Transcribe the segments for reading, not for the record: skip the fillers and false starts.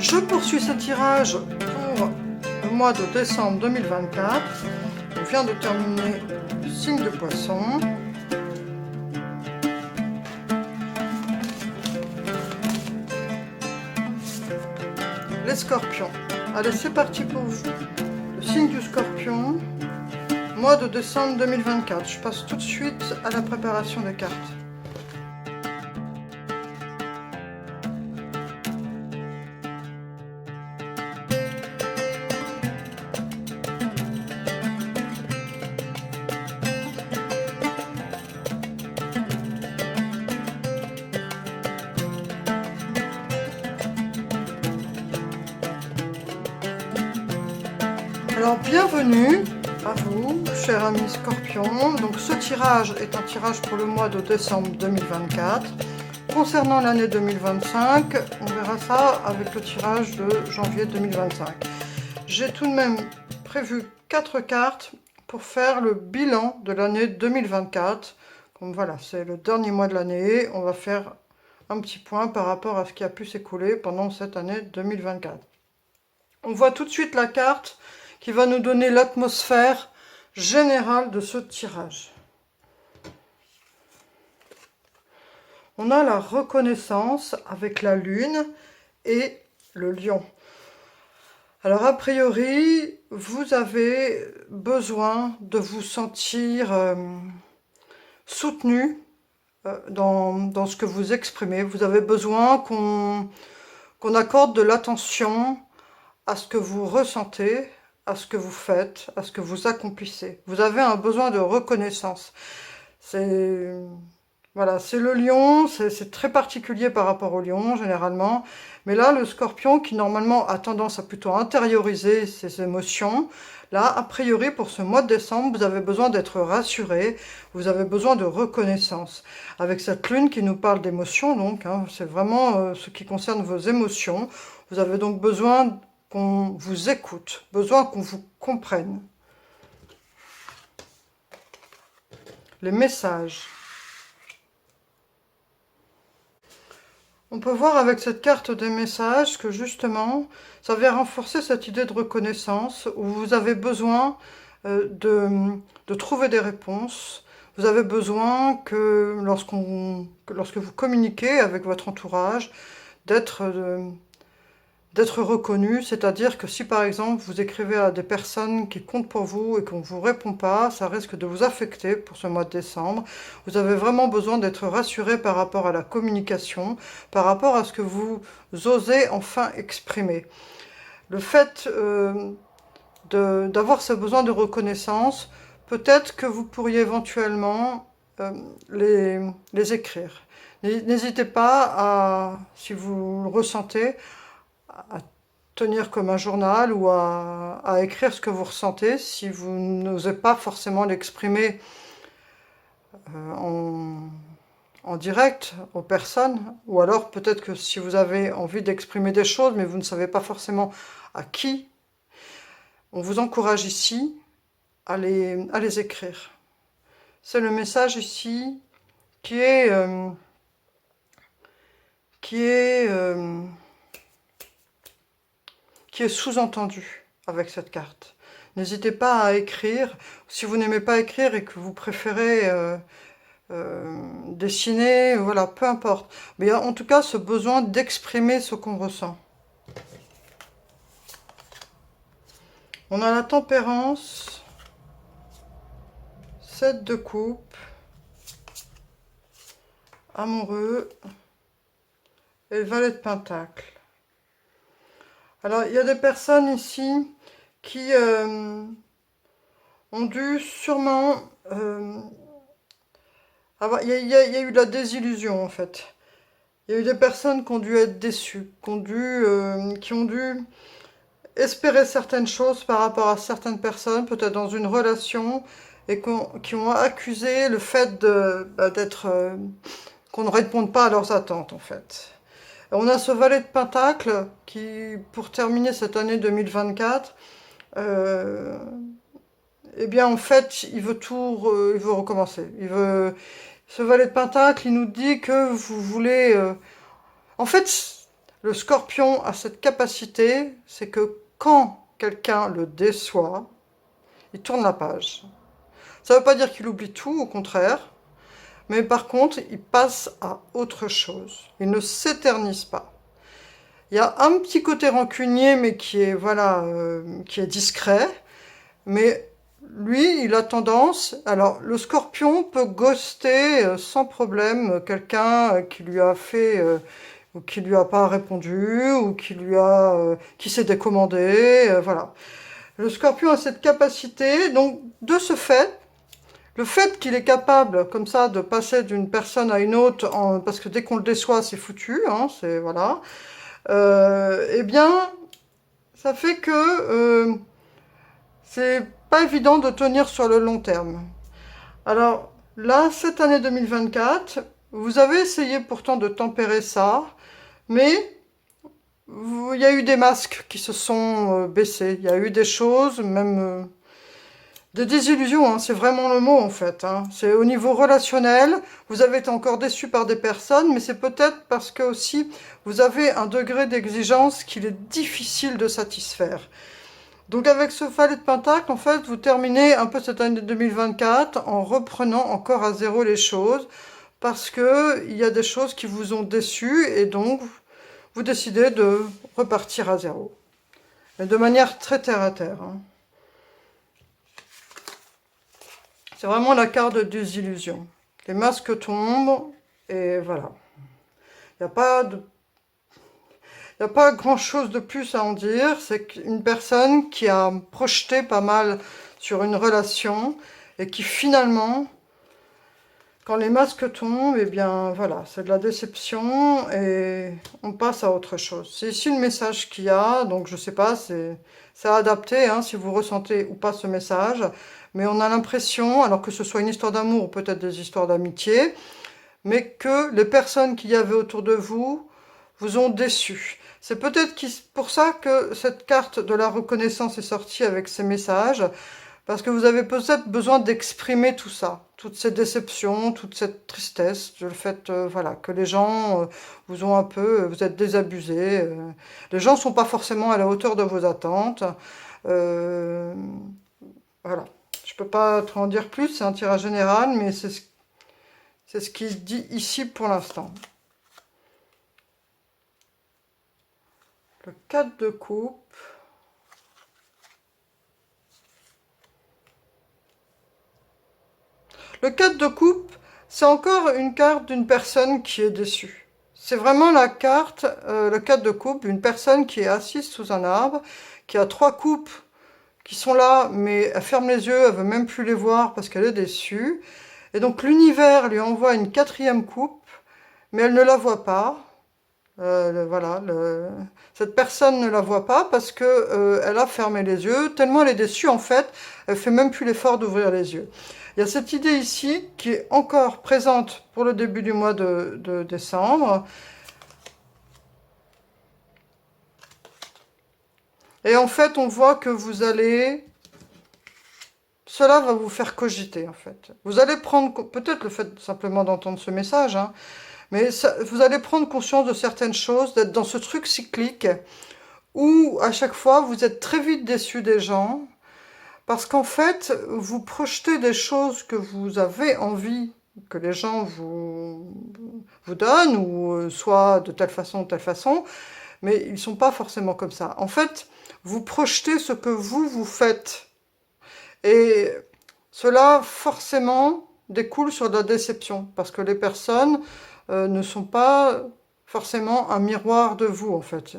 Je poursuis ce tirage pour le mois de décembre 2024. On vient de terminer le signe de Poisson. Les Scorpions. Allez, c'est parti pour vous. Le signe du Scorpion, mois de décembre 2024. Je passe tout de suite à la préparation des cartes. Alors bienvenue à vous, chers amis Scorpions. Donc ce tirage est un tirage pour le mois de décembre 2024. Concernant l'année 2025, on verra ça avec le tirage de janvier 2025. J'ai tout de même prévu 4 cartes pour faire le bilan de l'année 2024. Comme voilà, c'est le dernier mois de l'année, on va faire un petit point par rapport à ce qui a pu s'écouler pendant cette année 2024. On voit tout de suite la carte qui va nous donner l'atmosphère générale de ce tirage. On a la reconnaissance avec la lune et le lion. Alors a priori, vous avez besoin de vous sentir soutenu dans ce que vous exprimez. Vous avez besoin qu'on accorde de l'attention à ce que vous ressentez, à ce que vous faites, à ce que vous accomplissez. Vous avez un besoin de reconnaissance. Voilà, c'est le lion, c'est très particulier par rapport au lion, généralement. Mais là, le scorpion, qui normalement a tendance à plutôt intérioriser ses émotions, là, a priori, pour ce mois de décembre, vous avez besoin d'être rassuré, vous avez besoin de reconnaissance. Avec cette lune qui nous parle d'émotions, donc, hein, c'est vraiment ce qui concerne vos émotions. Vous avez donc besoin qu'on vous écoute, besoin qu'on vous comprenne. Les messages. On peut voir avec cette carte des messages que justement, ça vient renforcer cette idée de reconnaissance où vous avez besoin de trouver des réponses. Vous avez besoin que lorsque vous communiquez avec votre entourage, d'être reconnu, c'est-à-dire que si par exemple vous écrivez à des personnes qui comptent pour vous et qu'on ne vous répond pas, ça risque de vous affecter pour ce mois de décembre. Vous avez vraiment besoin d'être rassuré par rapport à la communication, par rapport à ce que vous osez enfin exprimer. Le fait d'avoir ce besoin de reconnaissance, peut-être que vous pourriez éventuellement les écrire. N'hésitez pas, si vous le ressentez, à tenir comme un journal ou à écrire ce que vous ressentez si vous n'osez pas forcément l'exprimer en direct aux personnes, ou alors peut-être que si vous avez envie d'exprimer des choses mais vous ne savez pas forcément à qui, on vous encourage ici à les écrire. C'est le message ici qui est sous-entendu avec cette carte. N'hésitez pas à écrire. Si vous n'aimez pas écrire et que vous préférez dessiner, voilà, peu importe. Mais il y a en tout cas ce besoin d'exprimer ce qu'on ressent. On a la tempérance, 7 de coupe, amoureux et le valet de pentacle. Alors, il y a des personnes ici qui ont dû sûrement... il y a eu de la désillusion, en fait. Il y a eu des personnes qui ont dû être déçues, qui ont dû espérer certaines choses par rapport à certaines personnes, peut-être dans une relation, et qui ont accusé le fait qu'on ne réponde pas à leurs attentes, en fait. On a ce valet de pentacle qui, pour terminer cette année 2024, eh bien en fait, il veut recommencer. Ce valet de pentacle, il nous dit que vous voulez... en fait, le Scorpion a cette capacité, c'est que quand quelqu'un le déçoit, il tourne la page. Ça ne veut pas dire qu'il oublie tout, au contraire, mais par contre, il passe à autre chose. Il ne s'éternise pas. Il y a un petit côté rancunier, mais qui est, voilà, qui est discret, mais lui, il a tendance... Alors, le Scorpion peut ghoster sans problème quelqu'un qui lui a fait... ou qui lui a pas répondu, ou qui s'est décommandé, voilà. Le Scorpion a cette capacité, donc de ce fait, le fait qu'il est capable, comme ça, de passer d'une personne à une autre, parce que dès qu'on le déçoit, c'est foutu, hein, c'est, voilà, eh bien, ça fait que c'est pas évident de tenir sur le long terme. Alors, là, cette année 2024, vous avez essayé pourtant de tempérer ça, mais il y a eu des masques qui se sont baissés, il y a eu des choses, même des désillusions, hein, c'est vraiment le mot en fait. Hein. C'est au niveau relationnel, vous avez été encore déçu par des personnes, mais c'est peut-être parce que aussi vous avez un degré d'exigence qu'il est difficile de satisfaire. Donc avec ce Valet de Pentacle, en fait, vous terminez un peu cette année 2024 en reprenant encore à zéro les choses, parce que il y a des choses qui vous ont déçu, et donc vous décidez de repartir à zéro. Mais de manière très terre à terre. Hein. C'est vraiment la carte de désillusion. Les masques tombent, et voilà. Il n'y a pas grand-chose de plus à en dire. C'est une personne qui a projeté pas mal sur une relation, et qui finalement... Quand les masques tombent, eh bien voilà, c'est de la déception et on passe à autre chose. C'est ici le message qu'il y a, donc je sais pas, c'est adapté hein, si vous ressentez ou pas ce message, mais on a l'impression, alors que ce soit une histoire d'amour ou peut-être des histoires d'amitié, mais que les personnes qu'il y avait autour de vous vous ont déçu. C'est peut-être pour ça que cette carte de la reconnaissance est sortie avec ces messages, parce que vous avez peut-être besoin d'exprimer tout ça, toutes ces déceptions, toute cette tristesse, le fait voilà, que les gens vous ont un peu, vous êtes désabusés. Les gens ne sont pas forcément à la hauteur de vos attentes. Voilà. Je ne peux pas trop en dire plus, c'est un tirage général, mais c'est ce qui se dit ici pour l'instant. Le 4 de coupe. Le 4 de coupe, c'est encore une carte d'une personne qui est déçue. C'est vraiment la carte, le 4 de coupe, d'une personne qui est assise sous un arbre, qui a 3 coupes qui sont là, mais elle ferme les yeux, elle veut même plus les voir parce qu'elle est déçue. Et donc l'univers lui envoie une 4e coupe, mais elle ne la voit pas. Voilà, cette personne ne la voit pas parce que elle a fermé les yeux, tellement elle est déçue en fait, elle fait même plus l'effort d'ouvrir les yeux. Il y a cette idée ici qui est encore présente pour le début du mois de décembre. Et en fait, on voit que vous allez... Cela va vous faire cogiter, en fait. Vous allez prendre... Peut-être le fait simplement d'entendre ce message, hein, mais ça, vous allez prendre conscience de certaines choses, d'être dans ce truc cyclique, où à chaque fois, vous êtes très vite déçu des gens, parce qu'en fait, vous projetez des choses que vous avez envie que les gens vous donnent, ou soit de telle façon ou telle façon, mais ils ne sont pas forcément comme ça. En fait, vous projetez ce que vous faites. Et cela, forcément, découle sur de la déception, parce que les personnes ne sont pas forcément un miroir de vous, en fait.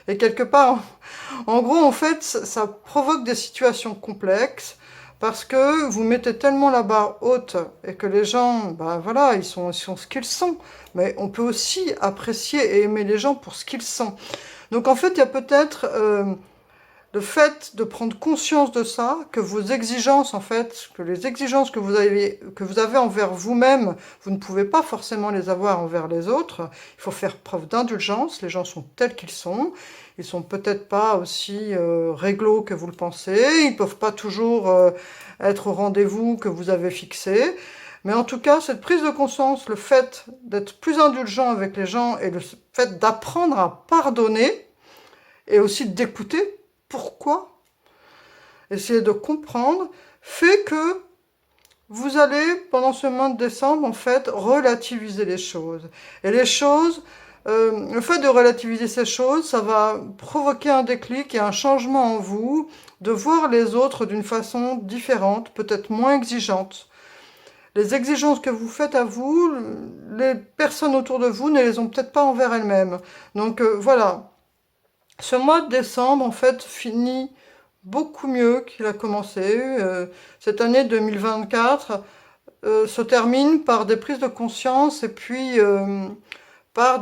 Et quelque part, en gros, en fait, ça provoque des situations complexes, parce que vous mettez tellement la barre haute, et que les gens, ben voilà, ils sont ce qu'ils sont. Mais on peut aussi apprécier et aimer les gens pour ce qu'ils sont. Donc en fait, il y a peut-être le fait de prendre conscience de ça, que vos exigences, en fait, que les exigences que vous avez envers vous-même, vous ne pouvez pas forcément les avoir envers les autres. Il faut faire preuve d'indulgence, les gens sont tels qu'ils sont. Ils sont peut-être pas aussi réglo que vous le pensez, ils peuvent pas toujours être au rendez-vous que vous avez fixé. Mais en tout cas, cette prise de conscience, le fait d'être plus indulgent avec les gens et le fait d'apprendre à pardonner et aussi d'écouter pourquoi, essayer de comprendre, fait que vous allez, pendant ce mois de décembre, en fait, relativiser les choses. Et les choses, le fait de relativiser ces choses, ça va provoquer un déclic et un changement en vous, de voir les autres d'une façon différente, peut-être moins exigeante. Les exigences que vous faites à vous, les personnes autour de vous ne les ont peut-être pas envers elles-mêmes. Donc voilà, ce mois de décembre, en fait, finit beaucoup mieux qu'il a commencé. Cette année 2024 se termine par des prises de conscience et puis par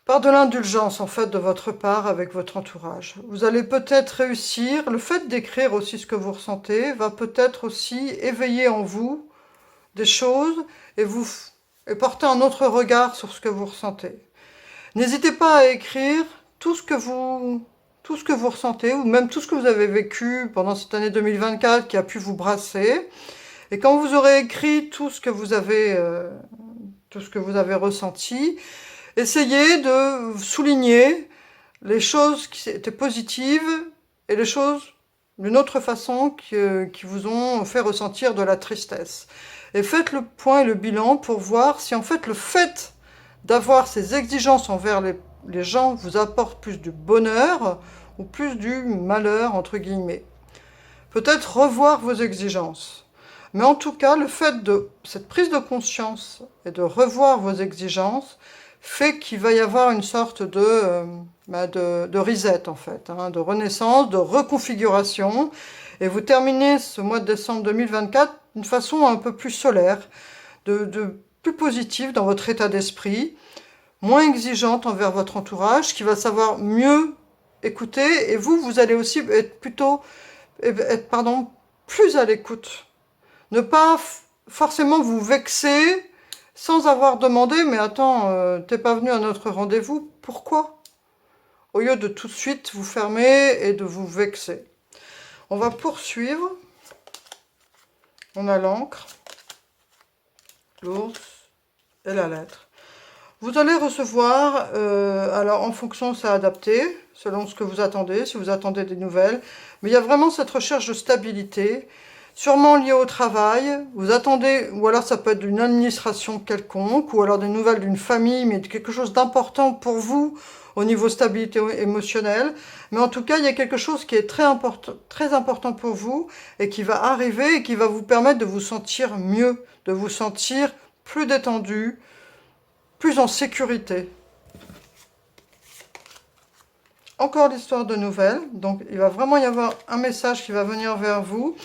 par de l'indulgence en fait de votre part avec votre entourage. Vous allez peut-être réussir, le fait d'écrire aussi ce que vous ressentez va peut-être aussi éveiller en vous des choses et porter un autre regard sur ce que vous ressentez. N'hésitez pas à écrire tout ce que vous ressentez, ou même tout ce que vous avez vécu pendant cette année 2024 qui a pu vous brasser. Et quand vous aurez écrit tout ce que vous avez ressenti, essayez de souligner les choses qui étaient positives et les choses d'une autre façon qui vous ont fait ressentir de la tristesse. Et faites le point et le bilan pour voir si en fait le fait d'avoir ces exigences envers les gens vous apporte plus du bonheur ou plus du malheur, entre guillemets. Peut-être revoir vos exigences. Mais en tout cas, le fait de cette prise de conscience et de revoir vos exigences fait qu'il va y avoir une sorte de reset, en fait, hein, de renaissance, de reconfiguration. Et vous terminez ce mois de décembre 2024 d'une façon un peu plus solaire, plus positive dans votre état d'esprit, moins exigeante envers votre entourage, qui va savoir mieux écouter, et vous allez aussi être plus à l'écoute. Ne pas forcément vous vexer sans avoir demandé, mais attends, t'es pas venu à notre rendez-vous, pourquoi? Au lieu de tout de suite vous fermer et de vous vexer. On va poursuivre. On a l'encre, l'ours et la lettre. Vous allez recevoir, alors en fonction, c'est adapté, selon ce que vous attendez, si vous attendez des nouvelles, mais il y a vraiment cette recherche de stabilité, sûrement liée au travail, vous attendez, ou alors ça peut être d'une administration quelconque, ou alors des nouvelles d'une famille, mais quelque chose d'important pour vous au niveau stabilité émotionnelle, mais en tout cas, il y a quelque chose qui est très important pour vous, et qui va arriver, et qui va vous permettre de vous sentir mieux, de vous sentir plus détendu, plus en sécurité. Encore l'histoire de nouvelles. Donc, il va vraiment y avoir un message qui va venir vers vous,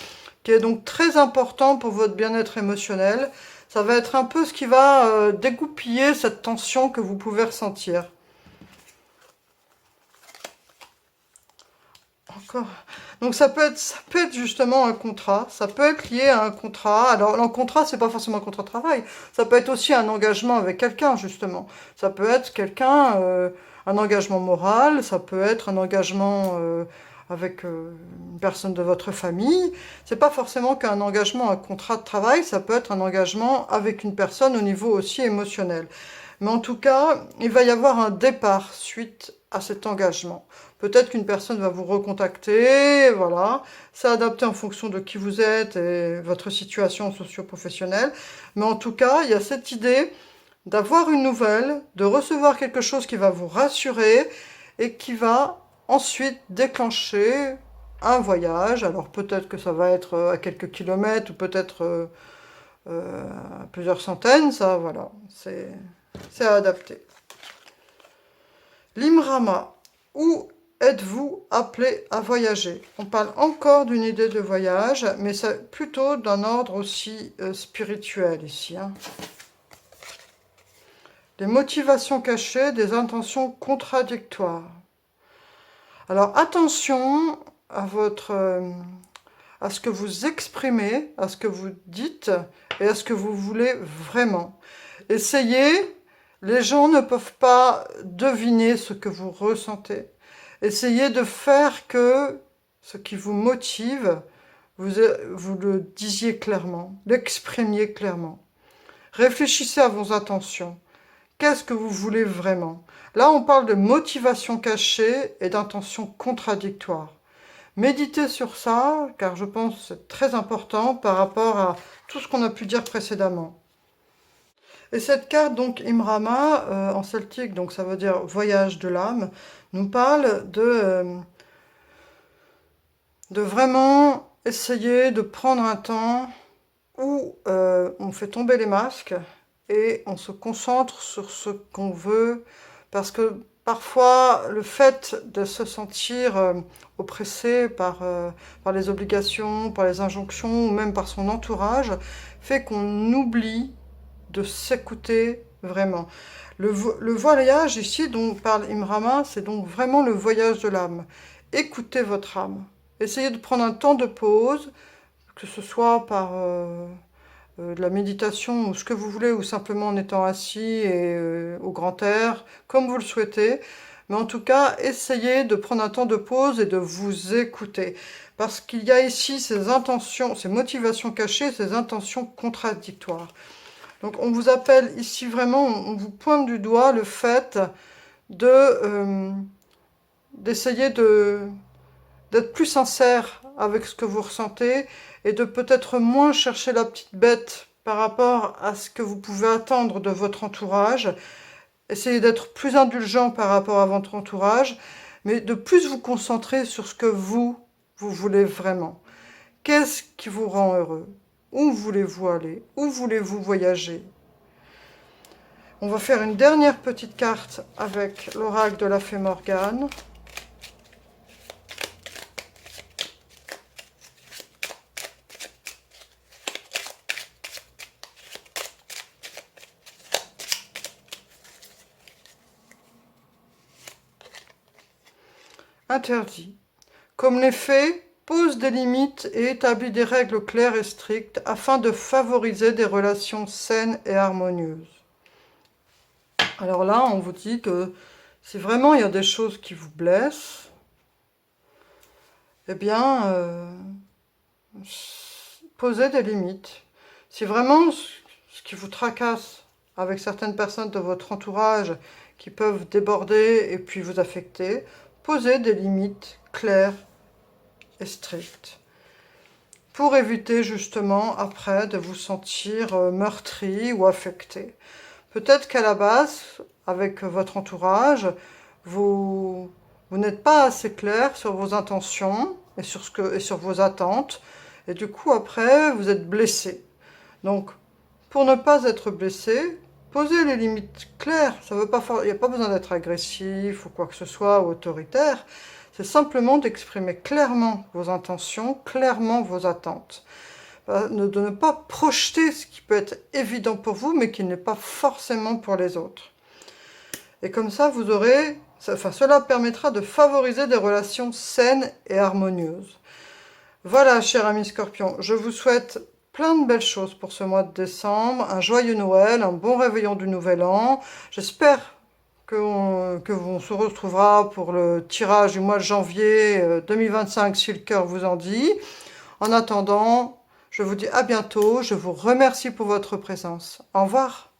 qui est donc très important pour votre bien-être émotionnel. Ça va être un peu ce qui va dégoupiller cette tension que vous pouvez ressentir. Encore. Donc ça peut être justement un contrat, ça peut être lié à un contrat. Alors un contrat, c'est pas forcément un contrat de travail, ça peut être aussi un engagement avec quelqu'un justement. Ça peut être un engagement moral, ça peut être un engagement avec une personne de votre famille. C'est pas forcément qu'un engagement, un contrat de travail, ça peut être un engagement avec une personne au niveau aussi émotionnel. Mais en tout cas, il va y avoir un départ suite à cet engagement. Peut-être qu'une personne va vous recontacter, voilà. C'est adapté en fonction de qui vous êtes et votre situation socio-professionnelle. Mais en tout cas, il y a cette idée d'avoir une nouvelle, de recevoir quelque chose qui va vous rassurer et qui va ensuite déclencher un voyage. Alors peut-être que ça va être à quelques kilomètres ou peut-être à plusieurs centaines, ça, voilà. C'est adapté. L'Imrama, où êtes-vous appelé à voyager? On parle encore d'une idée de voyage, mais c'est plutôt d'un ordre aussi spirituel ici. Hein. Des motivations cachées, des intentions contradictoires. Alors attention à ce que vous exprimez, à ce que vous dites et à ce que vous voulez vraiment. Essayez. Les gens ne peuvent pas deviner ce que vous ressentez. Essayez de faire que ce qui vous motive vous le disiez clairement, l'exprimiez clairement. Réfléchissez à vos intentions. Qu'est-ce que vous voulez vraiment? Là, on parle de motivation cachée et d'intentions contradictoires. Méditez sur ça, car je pense que c'est très important par rapport à tout ce qu'on a pu dire précédemment. Et cette carte, donc Imrama, en celtique, donc ça veut dire voyage de l'âme, nous parle de vraiment essayer de prendre un temps où on fait tomber les masques et on se concentre sur ce qu'on veut, parce que parfois le fait de se sentir oppressé par les obligations, par les injonctions, ou même par son entourage, fait qu'on oublie de s'écouter vraiment. Le voyage ici dont parle Imrama, c'est donc vraiment le voyage de l'âme. Écoutez votre âme. Essayez de prendre un temps de pause, que ce soit par de la méditation ou ce que vous voulez, ou simplement en étant assis et au grand air, comme vous le souhaitez. Mais en tout cas, essayez de prendre un temps de pause et de vous écouter. Parce qu'il y a ici ces intentions, ces motivations cachées, ces intentions contradictoires. Donc on vous appelle ici vraiment, on vous pointe du doigt le fait d'essayer d'être plus sincère avec ce que vous ressentez et de peut-être moins chercher la petite bête par rapport à ce que vous pouvez attendre de votre entourage. Essayez d'être plus indulgent par rapport à votre entourage, mais de plus vous concentrer sur ce que vous voulez vraiment. Qu'est-ce qui vous rend heureux? Où voulez-vous aller? Où voulez-vous voyager? On va faire une dernière petite carte avec l'oracle de la fée Morgane. Interdit. Comme les fées, pose des limites et établit des règles claires et strictes afin de favoriser des relations saines et harmonieuses. Alors là, on vous dit que si vraiment il y a des choses qui vous blessent, eh bien, posez des limites. Si vraiment ce qui vous tracasse avec certaines personnes de votre entourage qui peuvent déborder et puis vous affecter, posez des limites claires et strictes pour éviter justement après de vous sentir meurtri ou affecté. Peut-être qu'à la base, avec votre entourage, vous n'êtes pas assez clair sur vos intentions et sur vos attentes, et du coup après vous êtes blessé. Donc pour ne pas être blessé, posez les limites claires. Ça veut pas, il n'y a pas besoin d'être agressif ou quoi que ce soit, ou autoritaire. C'est simplement d'exprimer clairement vos intentions, clairement vos attentes. De ne pas projeter ce qui peut être évident pour vous, mais qui n'est pas forcément pour les autres. Et comme ça, vous aurez, cela permettra de favoriser des relations saines et harmonieuses. Voilà, cher ami Scorpion, je vous souhaite plein de belles choses pour ce mois de décembre, un joyeux Noël, un bon réveillon du Nouvel An. J'espère que on se retrouvera pour le tirage du mois de janvier 2025, si le cœur vous en dit. En attendant, je vous dis à bientôt, je vous remercie pour votre présence. Au revoir.